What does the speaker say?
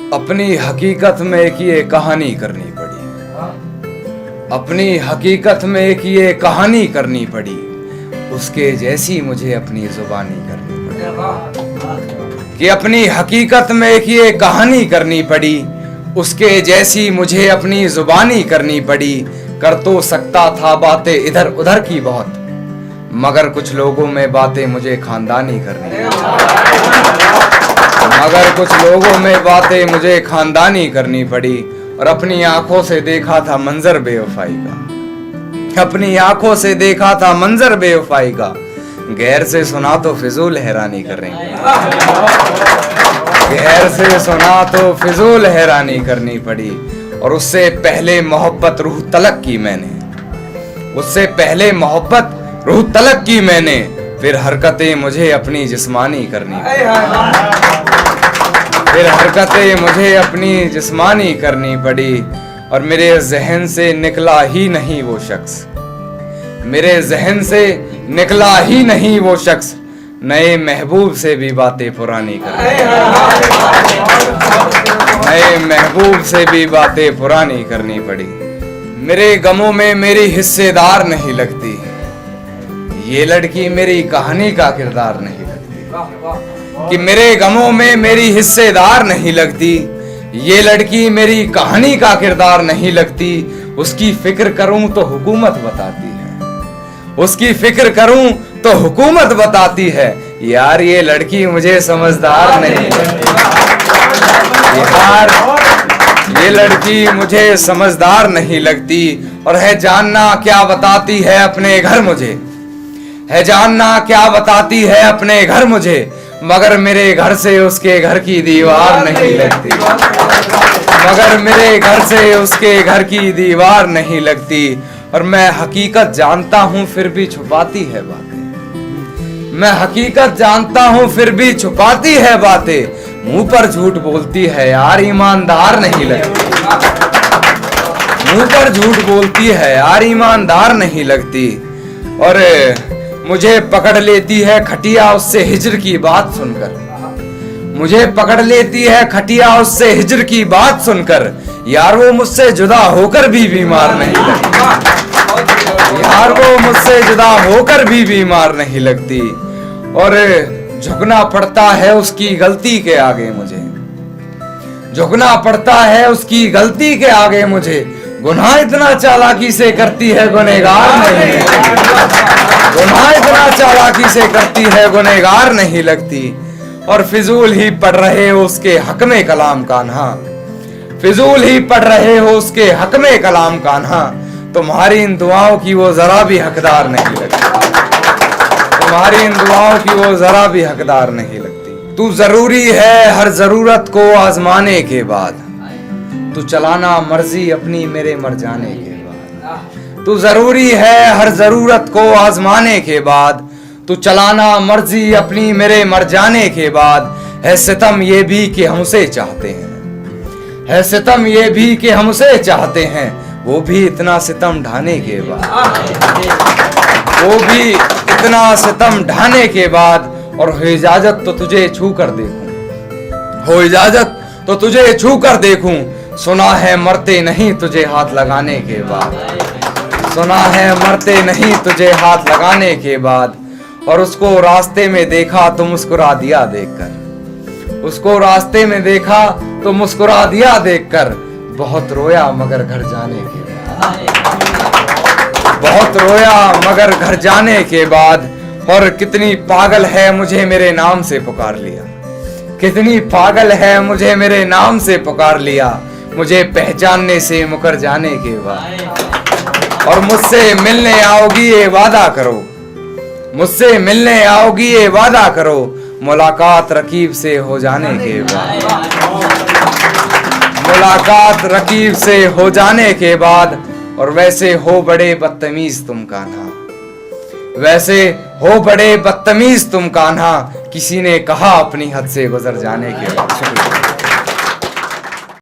अपनी हकीकत में एक ये कहानी करनी पड़ी, अपनी हकीकत में एक ये कहानी करनी पड़ी, उसके जैसी मुझे अपनी जुबानी करनी पड़ी। कि अपनी हकीकत में एक ये कहानी करनी पड़ी, उसके जैसी मुझे अपनी जुबानी करनी पड़ी। कर तो सकता था बातें इधर उधर की बहुत, मगर कुछ लोगों में बातें मुझे खानदानी करनी पड़ी। मगर कुछ लोगों में बातें मुझे खानदानी करनी पड़ी। और अपनी आंखों से देखा था मंजर बेवफाई का, अपनी आंखों से देखा था मंजर बेवफाई का। गैर से सुना तो फिजूल हैरानी करनी पड़ी, गैर से सुना तो फिजूल हैरानी करनी पड़ी। और उससे पहले मोहब्बत रूह तलक की मैंने, उससे पहले मोहब्बत रूह तलक की मैंने। फिर हरकतें मुझे अपनी जिस्मानी करनी पड़ी, फिर हरकतें मुझे अपनी जिस्मानी करनी पड़ी। और मेरे जहन से निकला ही नहीं वो शख्स, मेरे जहन से निकला ही नहीं वो शख्स। नए महबूब से भी बातें पुरानी करनी, नए महबूब से भी बातें पुरानी करनी पड़ी। मेरे गमों में मेरी हिस्सेदार नहीं लगती, ये लड़की मेरी कहानी का किरदार नहीं लगती। कि मेरे गमों में मेरी हिस्सेदार नहीं लगती, ये लड़की मेरी कहानी का किरदार नहीं लगती। उसकी फिक्र करूं तो हुकूमत बताती है, उसकी फिक्र करूं तो हुकूमत बताती है। यार ये लड़की मुझे समझदार नहीं लगती, यार ये लड़की मुझे समझदार नहीं लगती। और है जानना क्या बताती है अपने घर मुझे, है जानना क्या बताती है अपने घर मुझे। मगर मेरे घर से उसके घर की दीवार नहीं लगती, मगर मेरे घर से उसके घर की दीवार नहीं लगती। और मैं हकीकत जानता हूं फिर भी छुपाती है बातें, मैं हकीकत जानता हूं फिर भी छुपाती है बातें। मुंह पर झूठ बोलती है यार ईमानदार नहीं लगती, मुंह पर झूठ बोलती है यार ईमानदार नहीं लगती। और मुझे पकड़ लेती है खटिया उससे हिज्र की बात सुनकर, मुझे पकड़ लेती है खटिया उससे हिज्र की बात सुनकर। यार वो मुझसे जुदा होकर भी बीमार नहीं लगती, यार वो मुझसे जुदा होकर भी बीमार नहीं लगती। और झुकना पड़ता है उसकी गलती के आगे मुझे, झुकना पड़ता है उसकी गलती के आगे मुझे। गुनाह इतना चालाकी से करती है गुनहगार नहीं, गुनाह इतना चालाकी से करती है गुनहगार नहीं लगती। और फिजूल ही पढ़ रहे हो उसके हक में कलाम कान्हा, फिजूल ही पढ़ रहे हो उसके हक में कलाम कान्हा। तुम्हारी इन दुआओं की वो जरा भी हकदार नहीं लगती, तुम्हारी इन दुआओं की वो जरा भी हकदार नहीं लगती। तू जरूरी है हर जरूरत को आजमाने के बाद, तू चलाना मर्जी अपनी मेरे मर जाने के बाद। तू जरूरी है हर जरूरत को आजमाने के बाद, तू चलाना मर्जी अपनी मेरे मर जाने के बाद। है सितम ये भी कि हमसे चाहते हैं, है सितम ये भी कि हमसे चाहते हैं। वो भी इतना सितम ढाने के बाद, वो भी इतना सितम ढाने के बाद। और हो इजाजत तो तुझे छू कर देखूं, हो इजाजत तो तुझे छू कर देखूं। सुना है मरते नहीं तुझे हाथ लगाने के बाद, सुना है मरते नहीं तुझे हाथ लगाने के बाद। और उसको रास्ते में देखा तो मुस्कुरा दिया देखकर, उसको रास्ते में देखा तो मुस्कुरा दिया देखकर। बहुत रोया मगर घर जाने के बाद, बहुत रोया मगर घर जाने के बाद। और कितनी पागल है मुझे मेरे नाम से पुकार लिया, कितनी पागल है मुझे मेरे नाम से पुकार लिया। मुझे पहचानने से मुकर जाने के बाद। और मुझसे मिलने आओगी ये वादा करो, मुझसे मिलने आओगी ये वादा करो। मुलाकात रकीब से हो जाने के बाद, मुलाकात रकीब से हो जाने के बाद। और वैसे हो बड़े बदतमीज तुम कान्हा, वैसे हो बड़े बदतमीज तुम कान्हा। किसी ने कहा अपनी हद से गुजर जाने के बाद। शुक्रिया।